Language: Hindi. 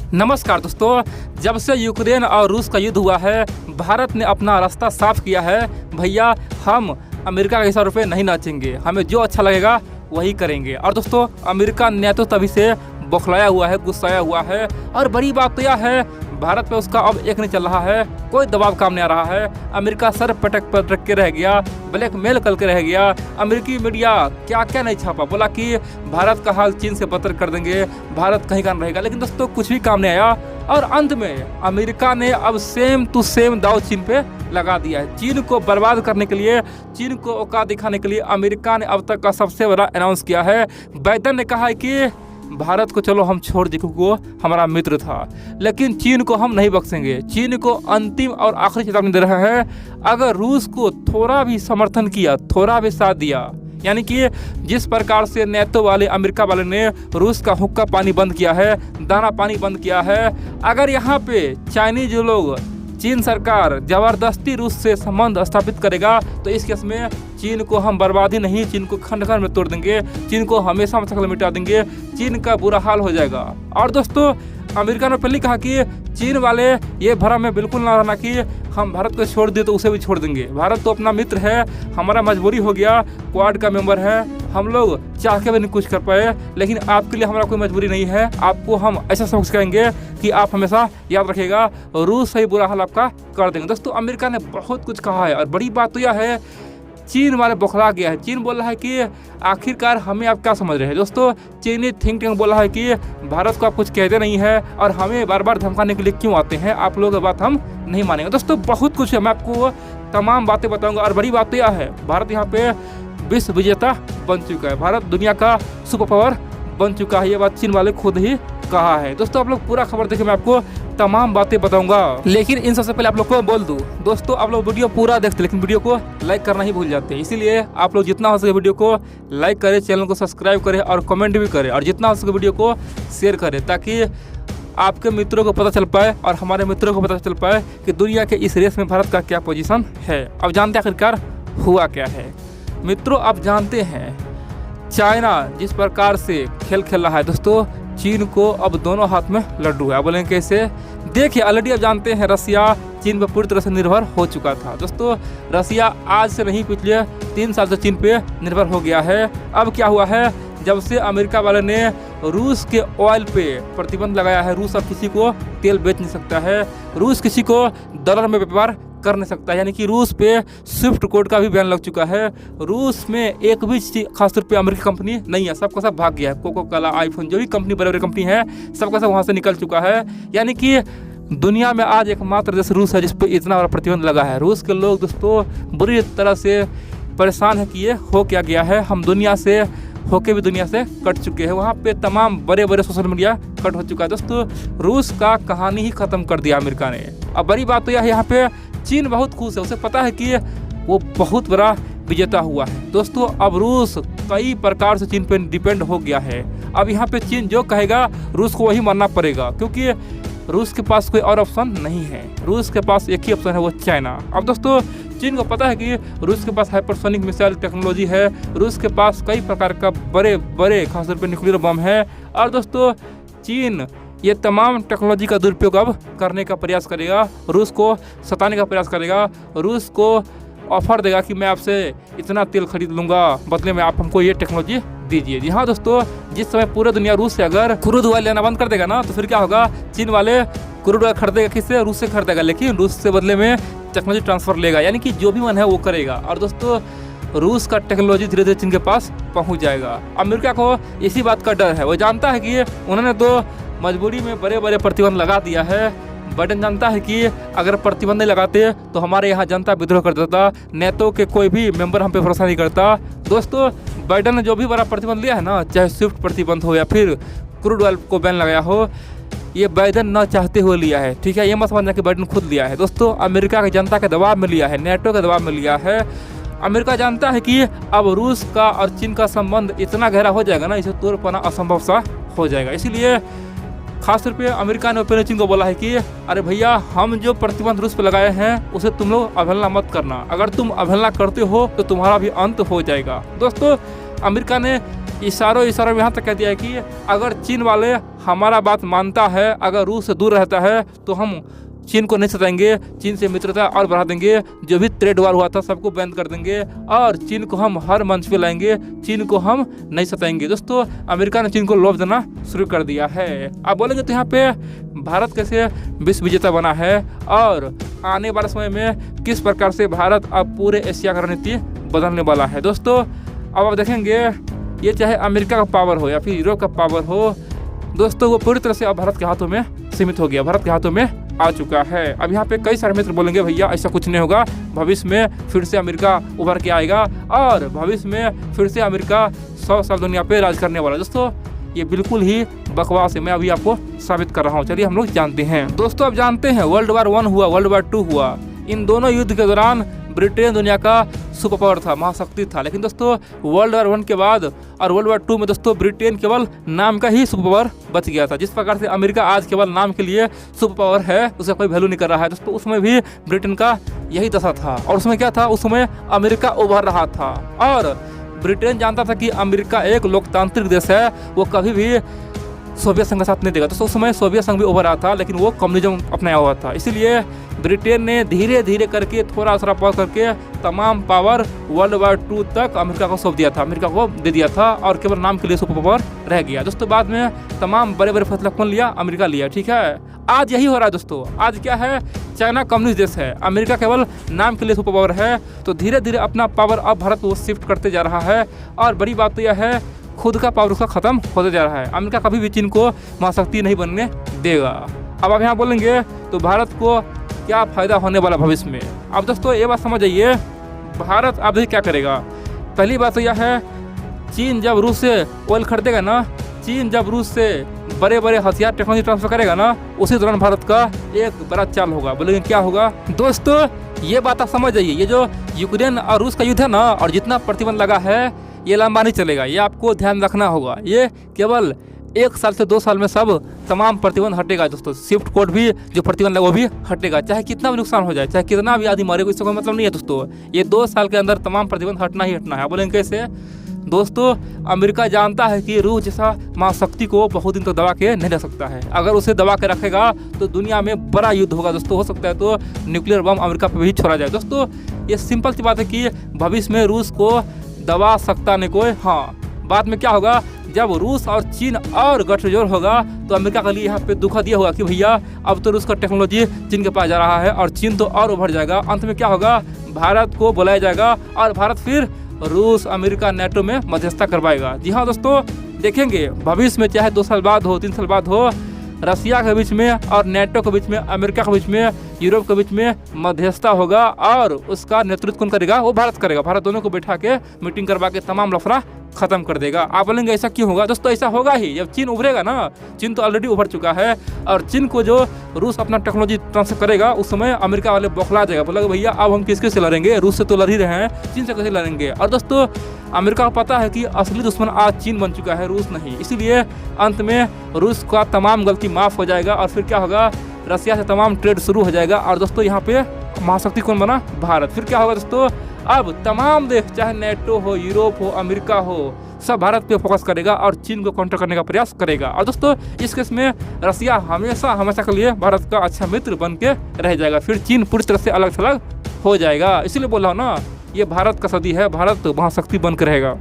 नमस्कार दोस्तों, जब से यूक्रेन और रूस का युद्ध हुआ है, भारत ने अपना रास्ता साफ किया है। भैया, हम अमेरिका के इशारों पे नहीं नाचेंगे, हमें जो अच्छा लगेगा वही करेंगे। और दोस्तों, अमेरिका ने तो तभी से बौखलाया हुआ है, गुस्साया हुआ है। और बड़ी बात तो यह है, भारत पे उसका अब एक नहीं चल रहा है, कोई दबाव काम नहीं आ रहा है। अमेरिका सर पटक के रह गया, ब्लैकमेल करके रह गया। अमेरिकी मीडिया क्या क्या नहीं छापा, बोला कि भारत का हाल चीन से बदतर कर देंगे, भारत कहीं का नहीं रहेगा। लेकिन दोस्तों, कुछ भी काम नहीं आया। और अंत में अमेरिका ने अब सेम टू सेम दाव चीन पे लगा दिया है। चीन को बर्बाद करने के लिए, चीन को औकात दिखाने के लिए अमेरिका ने अब तक का सबसे बड़ा अनाउंस किया है। बाइडेन ने कहा है कि भारत को चलो हम छोड़ दें क्योंकि वो हमारा मित्र था, लेकिन चीन को हम नहीं बख्शेंगे। चीन को अंतिम और आखिरी चेतावनी दे रहा है, अगर रूस को थोड़ा भी समर्थन किया, थोड़ा भी साथ दिया, यानी कि जिस प्रकार से नेटो वाले, अमेरिका वाले ने रूस का हुक्का पानी बंद किया है, दाना पानी बंद किया है, अगर यहाँ पे चाइनीज लोग, चीन सरकार जबरदस्ती रूस से संबंध स्थापित करेगा, तो इस केस में चीन को हम बर्बादी नहीं, चीन को खंड खंड में तोड़ देंगे, चीन को हमेशा शक्ल मिटा देंगे, चीन का बुरा हाल हो जाएगा। और दोस्तों, अमेरिका ने पहले कहा कि चीन वाले ये भरम में बिल्कुल ना रहना कि हम भारत को छोड़ दिए तो उसे भी छोड़ देंगे। भारत तो अपना मित्र है, हमारा मजबूरी हो गया, क्वाड का मेंबर है, हम लोग चाह के भी नहीं कुछ कर पाए, लेकिन आपके लिए हमारा कोई मजबूरी नहीं है। आपको हम ऐसा सबक सिखाएंगे कि आप हमेशा याद रखिएगा, रूस से ही बुरा हाल आपका कर देंगे। दोस्तों, अमेरिका ने बहुत कुछ कहा है। और बड़ी बात तो यह है, चीन वाले बौखला गया है। चीन बोल रहा है कि आखिरकार हमें आप क्या समझ रहे हैं। दोस्तों, चीनी थिंक टैंक बोला है कि भारत को आप कुछ कहते नहीं है और हमें बार बार धमकाने के लिए क्यों आते हैं, आप लोगों की बात हम नहीं मानेंगे। दोस्तों, बहुत कुछ है, मैं आपको तमाम बातें बताऊंगा। और बड़ी बात तो यह है, भारत यहाँ पे विश्व विजेता बन चुका है, भारत दुनिया का सुपर पावर बन चुका है। ये बात चीन वाले खुद ही कहा है। दोस्तों, आप लोग पूरा खबर देखिए, मैं आपको तमाम बातें बताऊंगा। लेकिन इन सबसे पहले आप लोग को बोल दूं, दोस्तों, आप लोग वीडियो पूरा देखते लेकिन वीडियो को लाइक करना ही भूल जाते हैं। इसीलिए आप लोग जितना हो सके वीडियो को लाइक करें, चैनल को सब्सक्राइब करें और कमेंट भी करें, और जितना हो सके वीडियो को शेयर करें, ताकि आपके मित्रों को पता चल पाए और हमारे मित्रों को पता चल पाए कि दुनिया के इस रेस में भारत का क्या पोजीशन है। अब जानते हैं आखिरकार हुआ क्या है। मित्रों, आप जानते हैं चाइना जिस प्रकार से खेल खेल रहा है, दोस्तों, चीन को अब दोनों हाथ में लड्डू है। अब बोलेंगे कैसे, देखिए, ऑलरेडी अब जानते हैं रसिया चीन पर पूरी तरह से निर्भर हो चुका था। दोस्तों, रसिया आज से नहीं, पिछले 3 साल से चीन पे निर्भर हो गया है। अब क्या हुआ है, जब से अमेरिका वाले ने रूस के ऑयल पे प्रतिबंध लगाया है, रूस अब किसी को तेल बेच नहीं सकता है, रूस किसी को डॉलर में व्यापार कर नहीं सकता है, यानी कि रूस पे स्विफ्ट कोड का भी बैन लग चुका है। रूस में एक भी खासतौर पे अमेरिकी कंपनी नहीं है, सबका सब भाग गया है। कोको कोला, आईफोन, जो भी कंपनी, बड़े बड़े कंपनी है, सबका सब वहाँ से निकल चुका है। यानी कि दुनिया में आज एकमात्र देश रूस है जिस पे इतना बड़ा प्रतिबंध लगा है। रूस के लोग दोस्तों बुरी तरह से परेशान है कि ये हो क्या गया है। हम दुनिया से होके भी दुनिया से कट चुके हैं, वहाँ पे तमाम बड़े बड़े सोशल मीडिया कट हो चुका है। दोस्तों, रूस का कहानी ही खत्म कर दिया अमेरिका ने। अब बड़ी बात तो यह है, यहाँ पे चीन बहुत खुश है, उसे पता है कि वो बहुत बड़ा विजेता हुआ है। दोस्तों, अब रूस कई प्रकार से चीन पे डिपेंड हो गया है। अब यहाँ पे चीन जो कहेगा रूस को वही मानना पड़ेगा, क्योंकि रूस के पास कोई और ऑप्शन नहीं है। रूस के पास एक ही ऑप्शन है, वो चाइना। अब दोस्तों, चीन को पता है कि रूस के पास हाइपरसोनिक मिसाइल टेक्नोलॉजी है, रूस के पास कई प्रकार का बड़े बड़े खासतौर पर न्यूक्लियर बम है। और दोस्तों, चीन ये तमाम टेक्नोलॉजी का दुरुपयोग अब करने का प्रयास करेगा, रूस को सताने का प्रयास करेगा, रूस को ऑफर देगा कि मैं आपसे इतना तेल खरीद लूँगा, बदले में आप हमको ये टेक्नोलॉजी दीजिए। जी हाँ दोस्तों, जिस समय पूरी दुनिया रूस से अगर क्रूड ऑयल लेना बंद कर देगा ना, तो फिर क्या होगा, चीन वाले क्रूड ऑयल खरीदेगा किससे, रूस से खरीदेगा, लेकिन रूस से बदले में टेक्नोलॉजी ट्रांसफर लेगा, यानी कि जो भी मन है वो करेगा। और दोस्तों, रूस का टेक्नोलॉजी धीरे धीरे चीन के पास पहुंच जाएगा। अमेरिका को इसी बात का डर है, वो जानता है कि उन्होंने तो मजबूरी में बड़े बड़े प्रतिबंध लगा दिया है। बाइडेन जानता है कि अगर प्रतिबंध नहीं लगाते तो हमारे यहाँ जनता विद्रोह कर देता, नेटो के कोई भी मेंबर हम पे भरोसा नहीं करता। दोस्तों, बाइडेन ने जो भी बड़ा प्रतिबंध लिया है ना, चाहे स्विफ्ट प्रतिबंध हो या फिर क्रूड ऑयल को बैन लगाया हो, ये बाइडेन न चाहते हुए लिया है। ठीक है, ये मत समझना कि बाइडेन खुद लिया है। दोस्तों, अमेरिका की जनता के दबाव में लिया है, नेटो के दबाव में लिया है। अमेरिका जानता है कि अब रूस का और चीन का संबंध इतना गहरा हो जाएगा ना, इसे तोड़ पाना असंभव सा हो जाएगा। इसीलिए खासतौर पे अमेरिका ने ओपन चीन को बोला है कि अरे भैया, हम जो प्रतिबंध रूस पे लगाए हैं उसे तुम लोग अवहेलना मत करना, अगर तुम अवहेलना करते हो तो तुम्हारा भी अंत हो जाएगा। दोस्तों, अमेरिका ने इशारों में यहाँ तक कह दिया है कि अगर चीन वाले हमारा बात मानता है, अगर रूस से दूर रहता है तो हम चीन को नहीं सताएंगे, चीन से मित्रता और बढ़ा देंगे, जो भी ट्रेड वार हुआ था सबको बंद कर देंगे और चीन को हम हर मंच पे लाएंगे, चीन को हम नहीं सताएंगे। दोस्तों अमेरिका ने चीन को लोभ देना शुरू कर दिया है। आप बोलेंगे तो यहाँ पे भारत कैसे विश्व विजेता बना है और आने वाले समय में किस प्रकार से भारत अब पूरे एशिया का रणनीति बदलने वाला है। दोस्तों अब आप देखेंगे ये चाहे अमेरिका का पावर हो या फिर यूरोप का पावर हो, दोस्तों वो पूरी तरह से अब भारत के हाथों में सीमित हो गया, भारत के हाथों में आ चुका है। अब यहाँ पे कई सारे मित्र बोलेंगे भैया ऐसा कुछ नहीं होगा, भविष्य में फिर से अमेरिका उभर के आएगा और भविष्य में फिर से अमेरिका 100 साल दुनिया पे राज करने वाला है। दोस्तों ये बिल्कुल ही बकवास है, मैं अभी आपको साबित कर रहा हूँ। चलिए हम लोग जानते हैं। दोस्तों अब जानते हैं वर्ल्ड वार 1 हुआ, वर्ल्ड वार 2 हुआ, इन दोनों युद्ध के दौरान ब्रिटेन दुनिया का सुपर पावर था, महाशक्ति था। लेकिन दोस्तों वर्ल्ड वार 1 के बाद और वर्ल्ड वार 2 में दोस्तों ब्रिटेन केवल नाम का ही सुपर पावर बच गया था। जिस प्रकार से अमेरिका आज केवल नाम के लिए सुपर पावर है, उसका कोई वैल्यू नहीं कर रहा है। दोस्तों उसमें भी ब्रिटेन का यही दशा था। और उसमें क्या था, उस समय अमेरिका उभर रहा था और ब्रिटेन जानता था कि अमेरिका एक लोकतांत्रिक देश है, वो कभी भी सोवियत संघ का साथ नहीं देगा। तो उस समय सोवियत संघ भी उभर रहा था, लेकिन वो कम्युनिज्म अपनाया हुआ था। इसीलिए ब्रिटेन ने धीरे धीरे करके थोड़ा सा पावर करके तमाम पावर वर्ल्ड वार 2 तक अमेरिका को सौंप दिया था, अमेरिका को दे दिया था और केवल नाम के लिए सुपर पावर रह गया। दोस्तों बाद में तमाम बड़े बड़े फैसला कौन लिया, अमेरिका लिया। ठीक है, आज यही हो रहा है। दोस्तों आज क्या है, चाइना कम्युनिस्ट देश है, अमेरिका केवल नाम के लिए सुपर पावर है। तो धीरे धीरे अपना पावर अब भारत को शिफ्ट करते जा रहा है और बड़ी बात तो यह है खुद का पावर उसका खत्म होते जा रहा है। अमेरिका कभी भी चीन को महाशक्ति नहीं बनने देगा। अब आप यहाँ बोलेंगे तो भारत को क्या फायदा होने वाला भविष्य में। अब दोस्तों ये बात समझ जाइए, भारत अब क्या करेगा। पहली बात तो यह है, चीन जब रूस से ऑयल खरीदेगा ना, चीन जब रूस से बड़े बड़े हथियार टेक्नोलॉजी ट्रांसफर करेगा ना, उसी दौरान भारत का एक बड़ा चाल होगा। बोलेंगे क्या होगा। दोस्तों ये बात आप समझ जाइए, ये जो यूक्रेन और रूस का युद्ध है ना, और जितना प्रतिबंध लगा है ये लंबा नहीं चलेगा, ये आपको ध्यान रखना होगा। ये केवल 1 साल से 2 साल में सब तमाम प्रतिबंध हटेगा। दोस्तों स्विफ्ट कोड भी जो प्रतिबंध लगा वो भी हटेगा, चाहे कितना भी नुकसान हो जाए, चाहे कितना भी आदमी मरे, इससे कोई मतलब नहीं है। दोस्तों ये 2 साल के अंदर तमाम प्रतिबंध हटना ही हटना है। बोलेंगे कैसे। दोस्तों अमेरिका जानता है कि रूस जैसा महाशक्ति को बहुत दिन तक दबा के नहीं रख सकता है। अगर उसे दबा के रखेगा तो दुनिया में बड़ा युद्ध होगा। दोस्तों हो सकता है तो न्यूक्लियर बम अमेरिका पर भी छोड़ा जाए। दोस्तों ये सिंपल सी बात है कि भविष्य में रूस को दबा सकता नहीं कोई। हाँ, बाद में क्या होगा, जब रूस और चीन और गठजोड़ होगा तो अमेरिका के लिए यहाँ पे दुखद ये होगा कि भैया अब तो रूस का टेक्नोलॉजी चीन के पास जा रहा है और चीन तो और उभर जाएगा। अंत में क्या होगा, भारत को बुलाया जाएगा और भारत फिर रूस अमेरिका नेटो में मध्यस्थता करवाएगा। जी हाँ दोस्तों, देखेंगे भविष्य में चाहे 2 साल बाद हो, 3 साल बाद हो, रसिया के बीच में और नेटो के बीच में, अमेरिका के बीच में, यूरोप के बीच में मध्यस्थता होगा और उसका नेतृत्व कौन करेगा, वो भारत करेगा। भारत दोनों को बैठा के मीटिंग करवा के तमाम लफड़ा खत्म कर देगा। आप बोलेंगे ऐसा क्यों होगा। दोस्तों ऐसा होगा ही, जब चीन उभरेगा ना, चीन तो ऑलरेडी उभर चुका है और चीन को जो रूस अपना टेक्नोलॉजी ट्रांसफर करेगा उस समय अमेरिका वाले बौखला जाएगा, बोलेगा भैया अब हम किसके से लड़ेंगे, रूस से तो लड़ ही रहे हैं, चीन से कैसे लड़ेंगे। और दोस्तों अमेरिका को पता है कि असली दुश्मन आज चीन बन चुका है, रूस नहीं। इसीलिए अंत में रूस का तमाम गलती माफ हो जाएगा और फिर क्या होगा, रसिया से तमाम ट्रेड शुरू हो जाएगा। और दोस्तों यहाँ पे महाशक्ति कौन बना, भारत। फिर क्या होगा दोस्तों, अब तमाम देश चाहे नेटो हो, यूरोप हो, अमेरिका हो, सब भारत पे फोकस करेगा और चीन को काउंटर करने का प्रयास करेगा। और दोस्तों इस केस में रसिया हमेशा हमेशा के लिए भारत का अच्छा मित्र बन के रह जाएगा। फिर चीन पूरी तरह से अलग थलग हो जाएगा। इसीलिए बोल रहा हूँ ना, ये भारत का सदी है, भारत महाशक्ति बन के रहेगा।